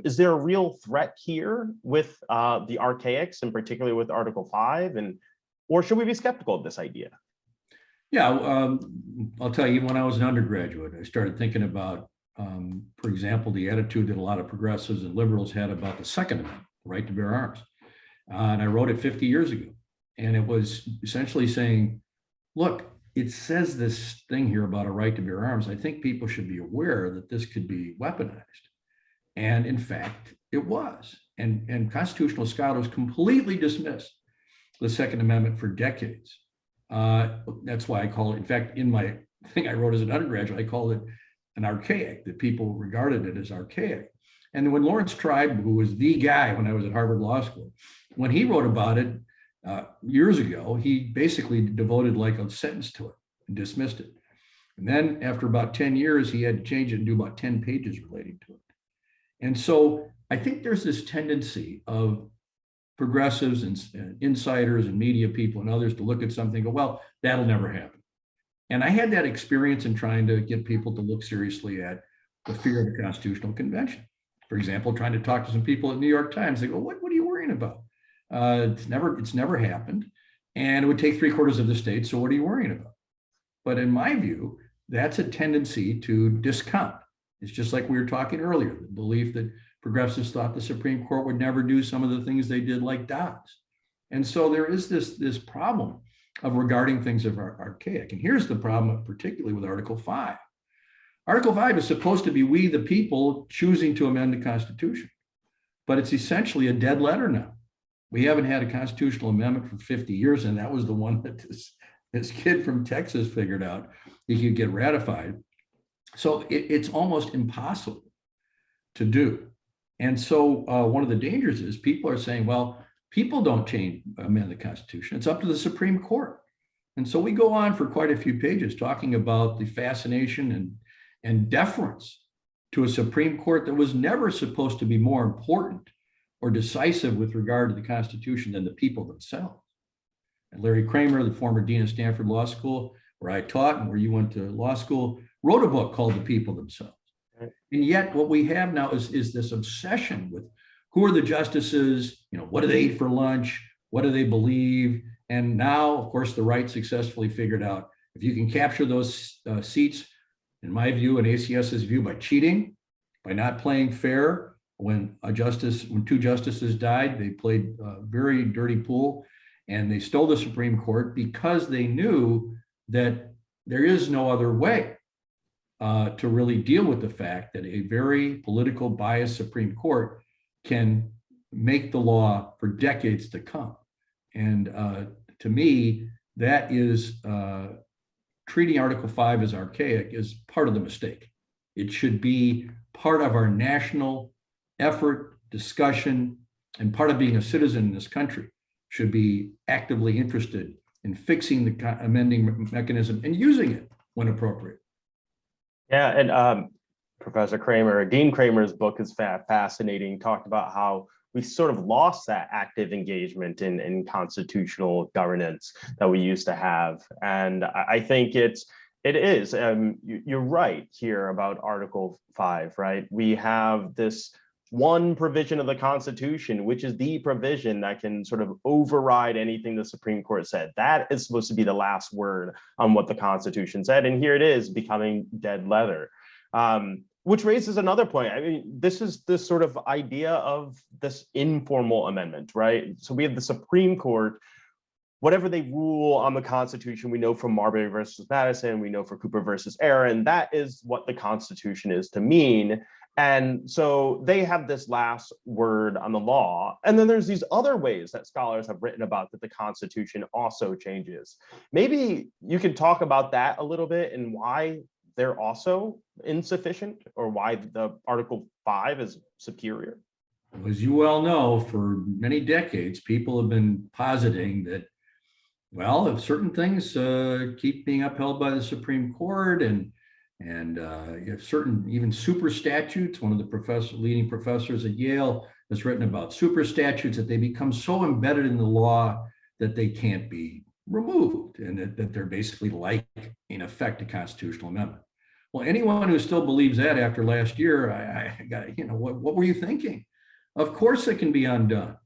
Is there a real threat here with the archaics, and particularly with Article 5? Or should we be skeptical of this idea? Yeah, I'll tell you, when I was an undergraduate, I started thinking about, for example, the attitude that a lot of progressives and liberals had about the Second Amendment, the right to bear arms. And I wrote it 50 years ago. And it was essentially saying, look, it says this thing here about a right to bear arms. I think people should be aware that this could be weaponized. And in fact, it was. And constitutional scholars completely dismissed the Second Amendment for decades. That's why I call it, in fact, in my thing I wrote as an undergraduate, I called it an archaic, that people regarded it as archaic. And when Lawrence Tribe, who was the guy when I was at Harvard Law School, when he wrote about it years ago, he basically devoted like a sentence to it and dismissed it. And then after about 10 years, he had to change it and do about 10 pages relating to it. And so I think there's this tendency of progressives and insiders and media people and others to look at something and go, well, that'll never happen. And I had that experience in trying to get people to look seriously at the fear of the Constitutional Convention. For example, trying to talk to some people at New York Times, they go, what are you worrying about? It's never happened. And it would take 3/4 of the state. So what are you worrying about? But in my view, that's a tendency to discount. It's just like we were talking earlier, the belief that progressives thought the Supreme Court would never do some of the things they did, like Dobbs. And so there is this problem of regarding things as archaic. And here's the problem, particularly with Article 5. Article 5 is supposed to be we, the people, choosing to amend the Constitution. But it's essentially a dead letter now. We haven't had a constitutional amendment for 50 years, and that was the one that this kid from Texas figured out he could get ratified. So it's almost impossible to do. And so one of the dangers is people are saying, well, people don't amend the Constitution. It's up to the Supreme Court. And so we go on for quite a few pages talking about the fascination and deference to a Supreme Court that was never supposed to be more important or decisive with regard to the Constitution than the people themselves. And Larry Kramer, the former dean of Stanford Law School, where I taught and where you went to law school, wrote a book called The People Themselves. And yet what we have now is this obsession with who are the justices, what do they eat for lunch, what do they believe? And now, of course, the right successfully figured out if you can capture those seats, in my view and ACS's view, by cheating, by not playing fair. When two justices died, they played a very dirty pool, and they stole the Supreme Court because they knew that there is no other way to really deal with the fact that a very political biased Supreme Court can make the law for decades to come. And to me, that is treating Article 5 as archaic is part of the mistake. It should be part of our national effort, discussion, and part of being a citizen in this country should be actively interested in fixing the amending mechanism and using it when appropriate. Yeah, and Professor Kramer, Dean Kramer's book is fascinating, talked about how we sort of lost that active engagement in constitutional governance that we used to have. And I think it is, you're right here about Article 5, right? We have this one provision of the Constitution, which is the provision that can sort of override anything the Supreme Court said. That is supposed to be the last word on what the Constitution said. And here it is becoming dead leather. Which raises another point. I mean, this is this sort of idea of this informal amendment, right? So we have the Supreme Court, whatever they rule on the Constitution, we know from Marbury versus Madison, we know for Cooper versus Aaron, that is what the Constitution is to mean. And so they have this last word on the law. And then there's these other ways that scholars have written about that the Constitution also changes. Maybe you could talk about that a little bit and why they're also insufficient, or why the Article 5 is superior. As you well know, for many decades, people have been positing that, well, if certain things keep being upheld by the Supreme Court, and if certain even super statutes, one of the leading professors at Yale has written about super statutes, that they become so embedded in the law that they can't be removed, and that they're basically like, in effect, a constitutional amendment. Well, anyone who still believes that after last year, I got, what were you thinking? Of course it can be undone.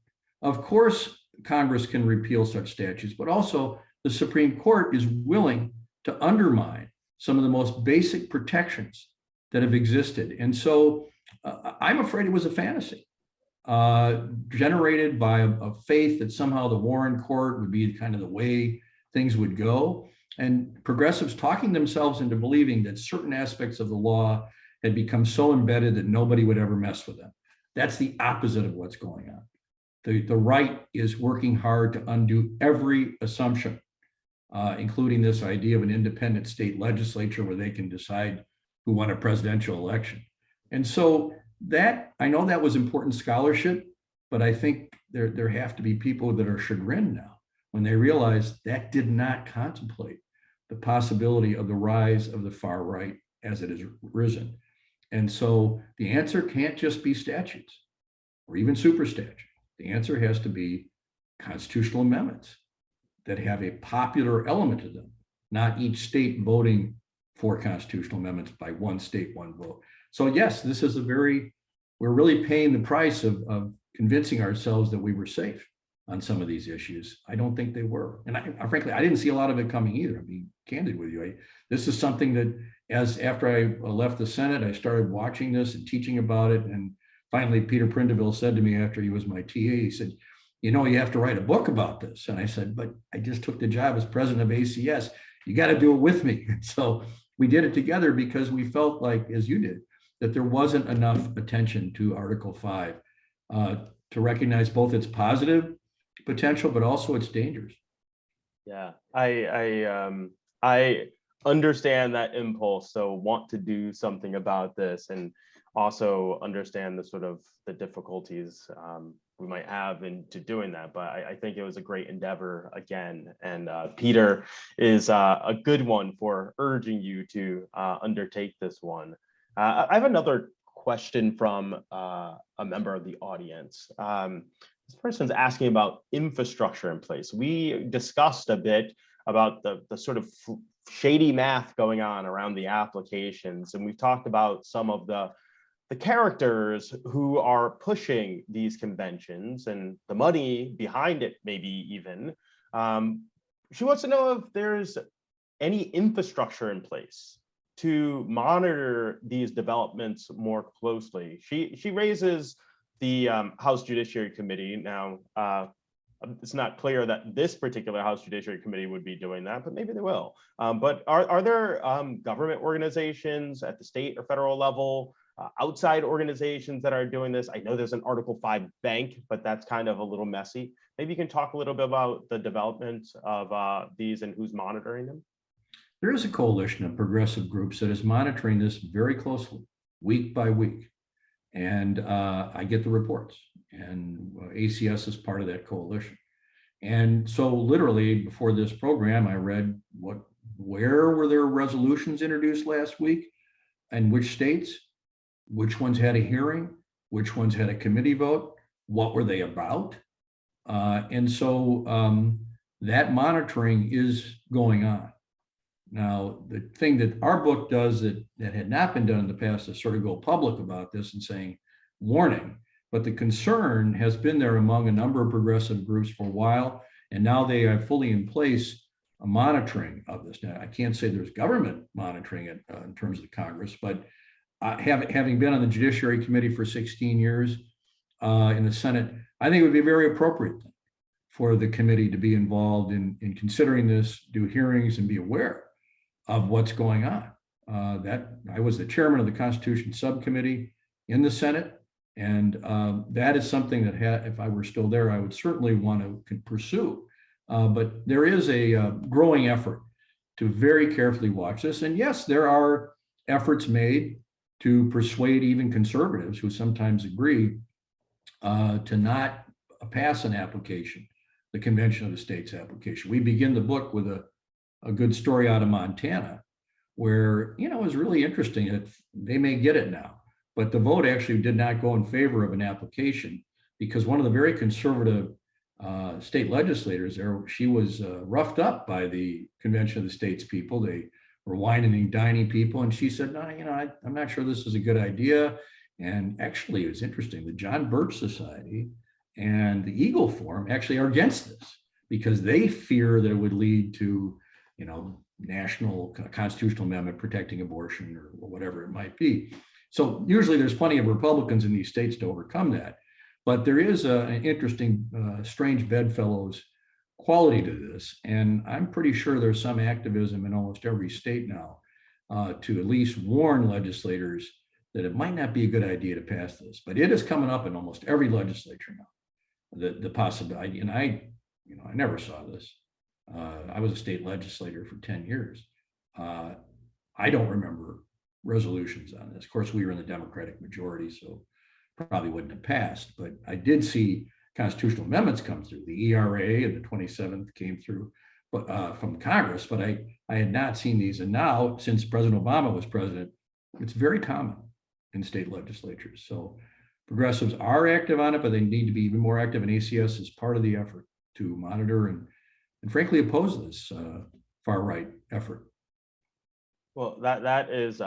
Of course Congress can repeal such statutes, but also the Supreme Court is willing to undermine some of the most basic protections that have existed. And so I'm afraid it was a fantasy generated by a faith that somehow the Warren Court would be kind of the way things would go, and progressives talking themselves into believing that certain aspects of the law had become so embedded that nobody would ever mess with them. That's the opposite of what's going on. The right is working hard to undo every assumption, including this idea of an independent state legislature where they can decide who won a presidential election. And so that, I know that was important scholarship, but I think there have to be people that are chagrined now when they realize that did not contemplate the possibility of the rise of the far right as it has risen. And so the answer can't just be statutes or even super statutes. The answer has to be constitutional amendments that have a popular element to them, not each state voting for constitutional amendments by one state, one vote. So yes, this is we're really paying the price of convincing ourselves that we were safe on some of these issues. I don't think they were. And frankly, I didn't see a lot of it coming either. I'll be candid with you. This is something that after I left the Senate, I started watching this and teaching about it. And finally, Peter Prindiville said to me after he was my TA, he said, you have to write a book about this. And I said, but I just took the job as president of ACS. You got to do it with me. So we did it together because we felt like, as you did, that there wasn't enough attention to Article 5 to recognize both its positive potential, but also its dangers. Yeah, I understand that impulse, so want to do something about this, and also understand the sort of the difficulties we might have into doing that. But I think it was a great endeavor again, and Peter is a good one for urging you to undertake this one. I have another question from a member of the audience. This person's asking about infrastructure in place. We discussed a bit about the sort of shady math going on around the applications, and we've talked about some of the characters who are pushing these conventions and the money behind it, maybe even. She wants to know if there's any infrastructure in place to monitor these developments more closely. She raises the House Judiciary Committee. Now, it's not clear that this particular House Judiciary Committee would be doing that, but maybe they will. But are there government organizations at the state or federal level, outside organizations that are doing this? I know there's an Article 5 bank, but that's kind of a little messy. Maybe you can talk a little bit about the development of these and who's monitoring them. There is a coalition of progressive groups that is monitoring this very closely, week by week. And I get the reports, and ACS is part of that coalition. And so literally before this program, I read where were there resolutions introduced last week and which states, which ones had a hearing, which ones had a committee vote, what were they about? And so that monitoring is going on. Now, the thing that our book does that had not been done in the past is sort of go public about this and saying, warning, but the concern has been there among a number of progressive groups for a while, and now they have fully in place a monitoring of this. Now, I can't say there's government monitoring it in terms of Congress, but having been on the Judiciary Committee for 16 years in the Senate, I think it would be very appropriate for the committee to be involved in considering this, do hearings, and be aware of what's going on. That I was the chairman of the Constitution Subcommittee in the Senate, and that is something that if I were still there, I would certainly want to pursue. But there is a growing effort to very carefully watch this. And yes, there are efforts made to persuade even conservatives who sometimes agree to not pass an application, the Convention of the States application. We begin the book with a good story out of Montana, where, it was really interesting that they may get it now, but the vote actually did not go in favor of an application because one of the very conservative state legislators there, she was roughed up by the Convention of the States people. They were whining and dining people. And she said, no, I'm not sure this is a good idea. And actually, it was interesting. The John Birch Society and the Eagle Forum actually are against this because they fear that it would lead to, national constitutional amendment protecting abortion or whatever it might be. So usually there's plenty of Republicans in these states to overcome that. But there is an interesting, strange bedfellows quality to this. And I'm pretty sure there's some activism in almost every state now to at least warn legislators that it might not be a good idea to pass this. But it is coming up in almost every legislature now, the possibility. And I never saw this. I was a state legislator for 10 years. I don't remember resolutions on this. Of course, we were in the Democratic majority, so probably wouldn't have passed, but I did see constitutional amendments come through. The ERA and the 27th came through from Congress, but I had not seen these. And now, since President Obama was president, it's very common in state legislatures. So progressives are active on it, but they need to be even more active, and ACS is part of the effort to monitor and frankly oppose this far-right effort. Well, that is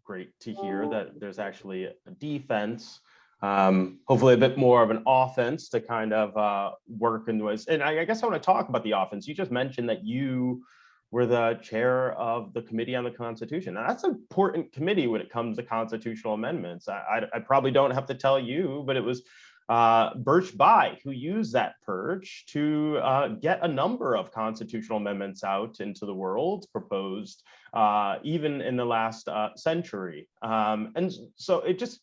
great to hear that there's actually a defense, hopefully a bit more of an offense to kind of work in ways. And I guess I want to talk about the offense. You just mentioned that you were the chair of the Committee on the Constitution. Now, that's an important committee when it comes to constitutional amendments. I probably don't have to tell you, but it was Birch Bayh who used that perch to get a number of constitutional amendments out into the world, proposed even in the last century. And so it just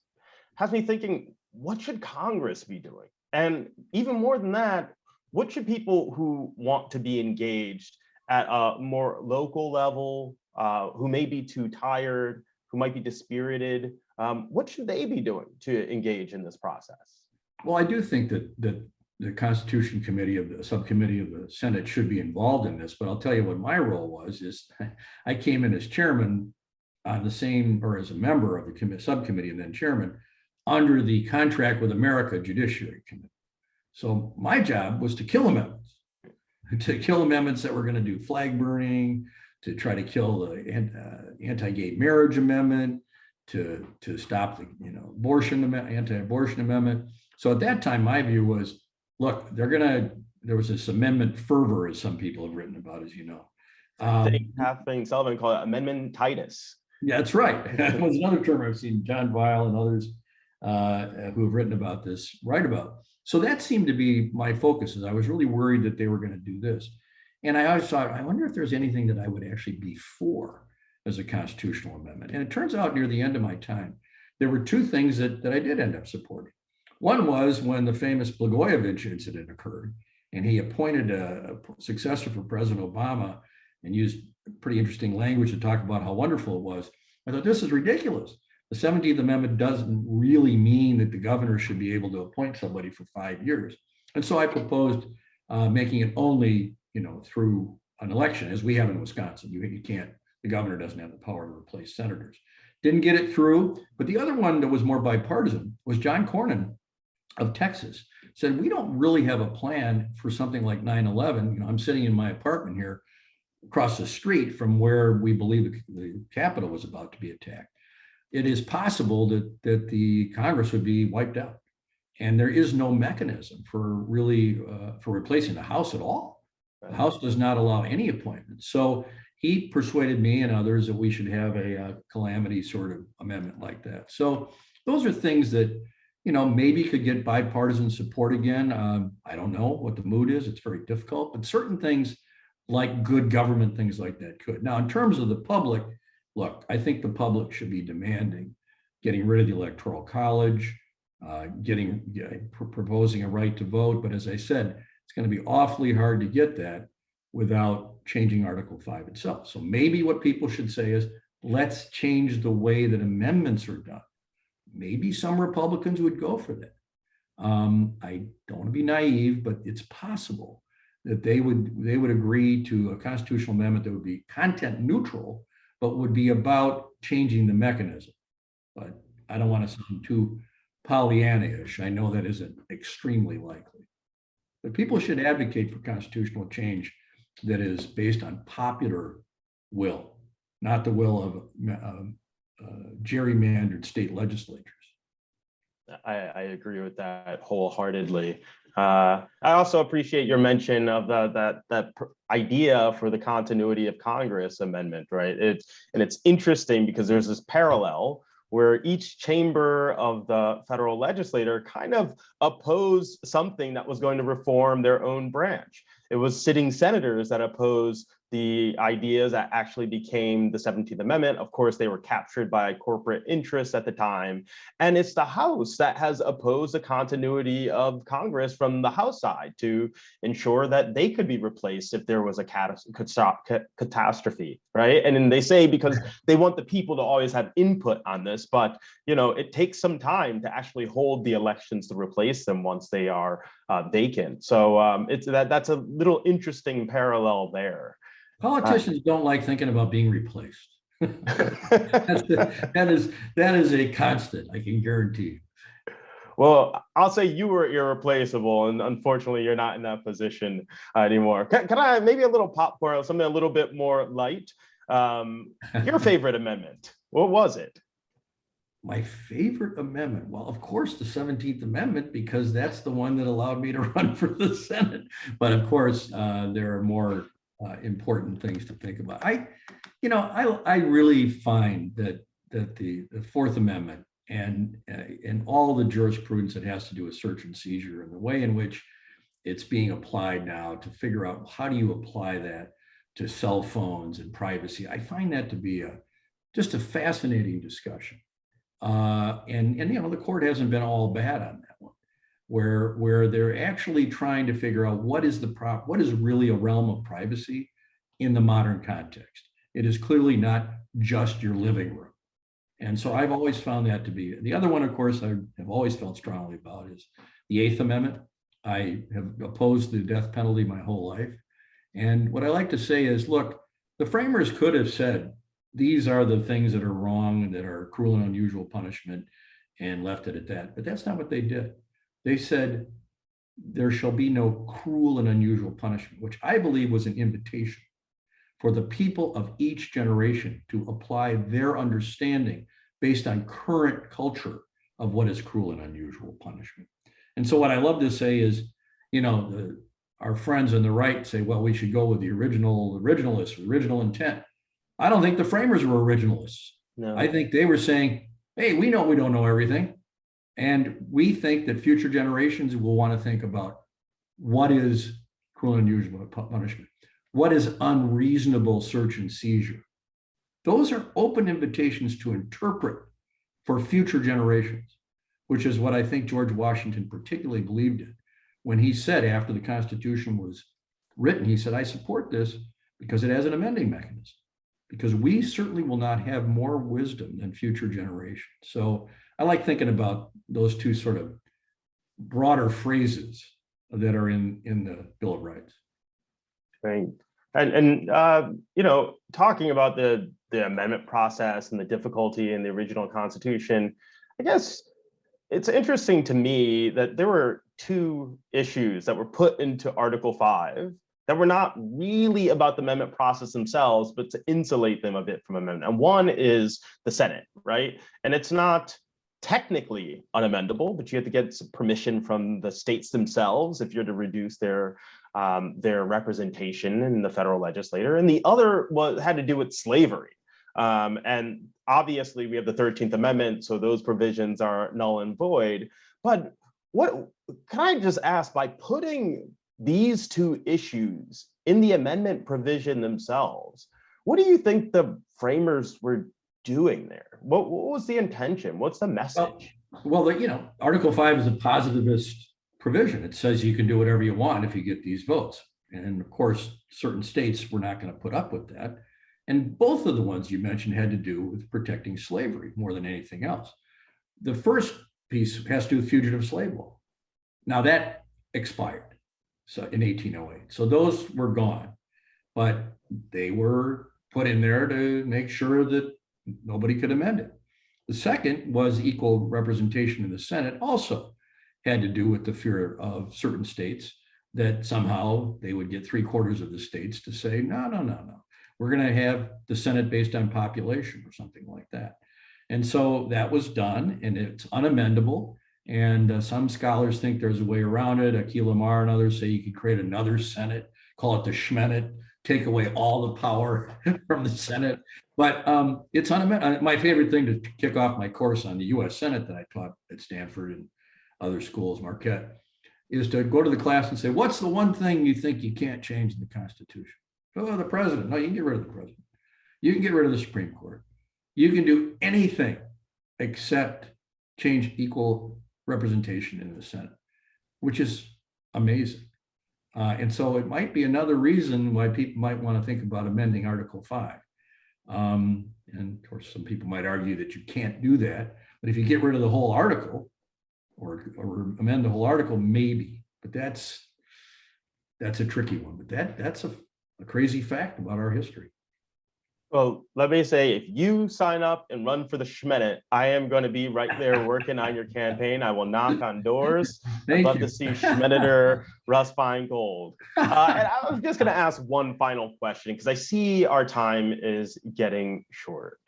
has me thinking, what should Congress be doing? And even more than that, what should people who want to be engaged at a more local level, who may be too tired, who might be dispirited, what should they be doing to engage in this process? Well, I do think that the Constitution Committee of the subcommittee of the Senate should be involved in this, but I'll tell you what my role was is I came in as chairman on the same, or as a member of the subcommittee and then chairman, under the Contract with America Judiciary Committee. So my job was to kill amendments, that were going to do flag burning, to try to kill the anti-gay marriage amendment, to stop the anti-abortion amendment. So at that time, my view was, look, there was this amendment fervor, as some people have written about, as you know. I think Kathleen Sullivan called it amendmentitis. Yeah, that's right. That was another term I've seen John Weil and others who have written about this write about. So that seemed to be my focus, is I was really worried that they were going to do this. And I always thought, I wonder if there's anything that I would actually be for as a constitutional amendment. And it turns out near the end of my time, there were two things that I did end up supporting. One was when the famous Blagojevich incident occurred, and he appointed a successor for President Obama and used pretty interesting language to talk about how wonderful it was. I thought, this is ridiculous. The 17th Amendment doesn't really mean that the governor should be able to appoint somebody for 5 years. And so I proposed making it only, through an election, as we have in Wisconsin. You can't, the governor doesn't have the power to replace senators. Didn't get it through. But the other one that was more bipartisan was John Cornyn of Texas. Said, we don't really have a plan for something like 9/11. I'm sitting in my apartment here across the street from where we believe the Capitol was about to be attacked. It is possible that the Congress would be wiped out. And there is no mechanism for really for replacing the House at all. The House does not allow any appointments. So he persuaded me and others that we should have a calamity sort of amendment like that. So those are things that, maybe could get bipartisan support again. I don't know what the mood is. It's very difficult, but certain things like good government, things like that could. Now, in terms of the public, look, I think the public should be demanding getting rid of the Electoral College, proposing a right to vote. But as I said, it's going to be awfully hard to get that without changing Article 5 itself. So maybe what people should say is, let's change the way that amendments are done. Maybe some Republicans would go for that. I don't want to be naive, but it's possible that they would agree to a constitutional amendment that would be content neutral, but would be about changing the mechanism. But I don't want to sound too Pollyanna-ish. I know that isn't extremely likely. But people should advocate for constitutional change that is based on popular will, not the will of gerrymandered state legislatures. I agree with that wholeheartedly. I also appreciate your mention of that idea for the continuity of Congress amendment, right? It's interesting because there's this parallel where each chamber of the federal legislature kind of opposed something that was going to reform their own branch. It was sitting senators that opposed the ideas that actually became the 17th Amendment. Of course, they were captured by corporate interests at the time. And it's the House that has opposed the continuity of Congress from the House side to ensure that they could be replaced if there was a catastrophe, right? And then they say because they want the people to always have input on this, but it takes some time to actually hold the elections to replace them once they are vacant. So that's a little interesting parallel there. Politicians don't like thinking about being replaced. that is a constant, I can guarantee you. Well, I'll say you were irreplaceable, and unfortunately, you're not in that position anymore. Can I maybe a little popcorn, something a little bit more light? Your favorite amendment? What was it? My favorite amendment? Well, of course, the 17th Amendment, because that's the one that allowed me to run for the Senate. But of course, there are more important things to think about. I really find that the Fourth Amendment and all the jurisprudence that has to do with search and seizure and the way in which it's being applied now to figure out how do you apply that to cell phones and privacy, I find that to be just a fascinating discussion. And the court hasn't been all bad on that one, where they're actually trying to figure out what is really a realm of privacy in the modern context. It is clearly not just your living room. And so I've always found that to be. The other one, of course, I have always felt strongly about is the Eighth Amendment. I have opposed the death penalty my whole life. And what I like to say is, look, the framers could have said, these are the things that are wrong, that are cruel and unusual punishment, and left it at that. But that's not what they did. They said, there shall be no cruel and unusual punishment, which I believe was an invitation for the people of each generation to apply their understanding based on current culture of what is cruel and unusual punishment. And so what I love to say is, our friends on the right say, well, we should go with the originalists, original intent. I don't think the framers were originalists. No. I think they were saying, hey, we know we don't know everything. And we think that future generations will want to think about what is cruel and unusual punishment. What is unreasonable search and seizure? Those are open invitations to interpret for future generations, which is what I think George Washington particularly believed in. When he said after the Constitution was written, he said, I support this because it has an amending mechanism, because we certainly will not have more wisdom than future generations. So I like thinking about those two sort of broader phrases that are in the Bill of Rights. Right. And talking about the amendment process and the difficulty in the original Constitution, I guess it's interesting to me that there were two issues that were put into Article 5 that were not really about the amendment process themselves, but to insulate them a bit from amendment. And one is the Senate, right? And it's not technically unamendable, but you have to get some permission from the states themselves if you're to reduce their representation in the federal legislature. And the other had to do with slavery. And obviously we have the 13th Amendment, so those provisions are null and void. But what can I just ask, by putting these two issues in the amendment provision themselves, what do you think the framers were doing there? What was the intention? What's the message? Well, Article 5 is a positivist provision. It says you can do whatever you want if you get these votes. And of course, certain states were not going to put up with that. And both of the ones you mentioned had to do with protecting slavery more than anything else. The first piece has to do with fugitive slave law. Now that expired in 1808. So those were gone, but they were put in there to make sure that nobody could amend it. The second was equal representation in the Senate, also had to do with the fear of certain states that somehow they would get 3/4 of the states to say, no. We're going to have the Senate based on population or something like that. And so that was done, and it's unamendable. And some scholars think there's a way around it. Akil Amar and others say you could create another Senate, call it the Schmenet, take away all the power from the Senate. But it's unamendable. My favorite thing to kick off my course on the US Senate that I taught at Stanford and other schools, Marquette, is to go to the class and say, what's the one thing you think you can't change in the Constitution? Oh, the president. No, you can get rid of the president. You can get rid of the Supreme Court. You can do anything except change equal representation in the Senate, which is amazing. And so it might be another reason why people might want to think about amending Article 5. And of course, some people might argue that you can't do that. But if you get rid of the whole article or amend the whole article, maybe. But that's a tricky one. But that's a crazy fact about our history. Well, let me say, if you sign up and run for the Schmenet, I am going to be right there working on your campaign. I will knock on doors. I'd love to see Schmedeter, Russ Feingold. And I was just going to ask one final question, because I see our time is getting short.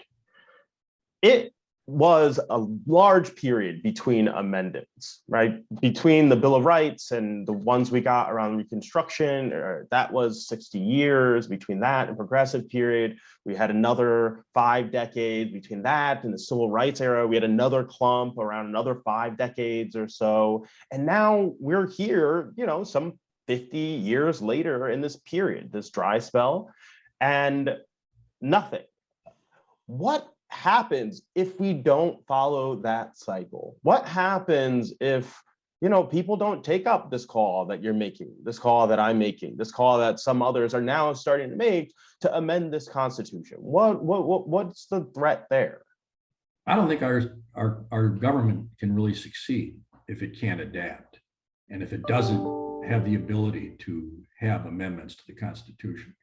It was a large period between amendments, right? Between the Bill of Rights and the ones we got around Reconstruction, that was 60 years. Between that and progressive period, we had another 5 decades. Between that and the Civil Rights era, we had another clump around another 5 decades or so. And now we're here, some 50 years later in this period, this dry spell, and nothing. What happens if we don't follow that cycle? What happens if people don't take up this call that you're making, this call that I'm making, this call that some others are now starting to make to amend this Constitution? What's the threat there? I don't think our government can really succeed if it can't adapt, and if it doesn't have the ability to have amendments to the Constitution.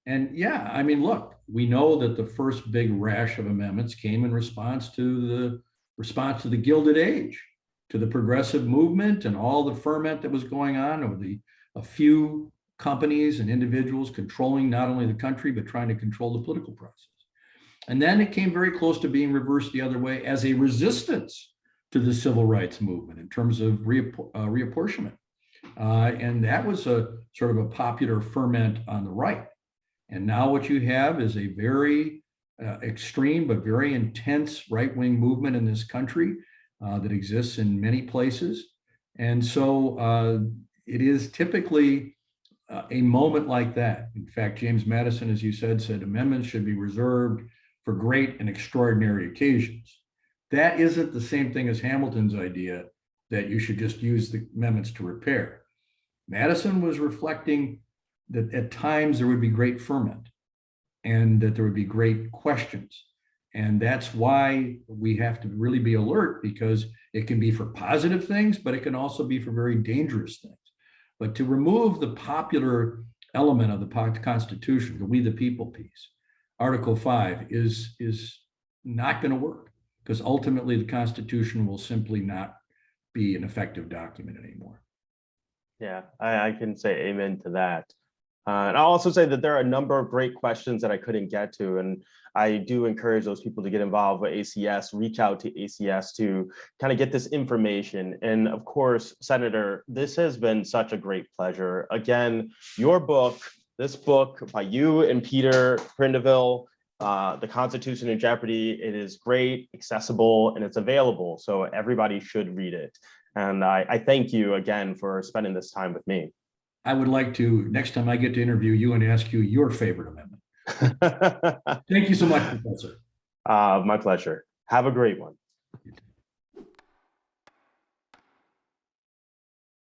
And yeah, I mean, look, we know that the first big rash of amendments came in response to the Gilded Age, to the progressive movement and all the ferment that was going on of a few companies and individuals controlling not only the country, but trying to control the political process. And then it came very close to being reversed the other way as a resistance to the civil rights movement in terms of reapportionment. And that was a sort of a popular ferment on the right. And now what you have is a very extreme but very intense right-wing movement in this country that exists in many places. And so it is typically a moment like that. In fact, James Madison, as you said amendments should be reserved for great and extraordinary occasions. That isn't the same thing as Hamilton's idea that you should just use the amendments to repair. Madison was reflecting that at times there would be great ferment and that there would be great questions. And that's why we have to really be alert, because it can be for positive things, but it can also be for very dangerous things. But to remove the popular element of the Constitution, the we the people piece, Article 5 is not going to work, because ultimately the Constitution will simply not be an effective document anymore. Yeah, I can say amen to that. And I'll also say that there are a number of great questions that I couldn't get to, and I do encourage those people to get involved with ACS, reach out to ACS to kind of get this information. And of course, Senator, this has been such a great pleasure. Again, your book, this book by you and Peter Prindiville, The Constitution in Jeopardy, it is great, accessible, and it's available. So everybody should read it. And I thank you again for spending this time with me. I would like to, next time I get to interview you, and ask you your favorite amendment. Thank you so much, Professor. My pleasure. Have a great one.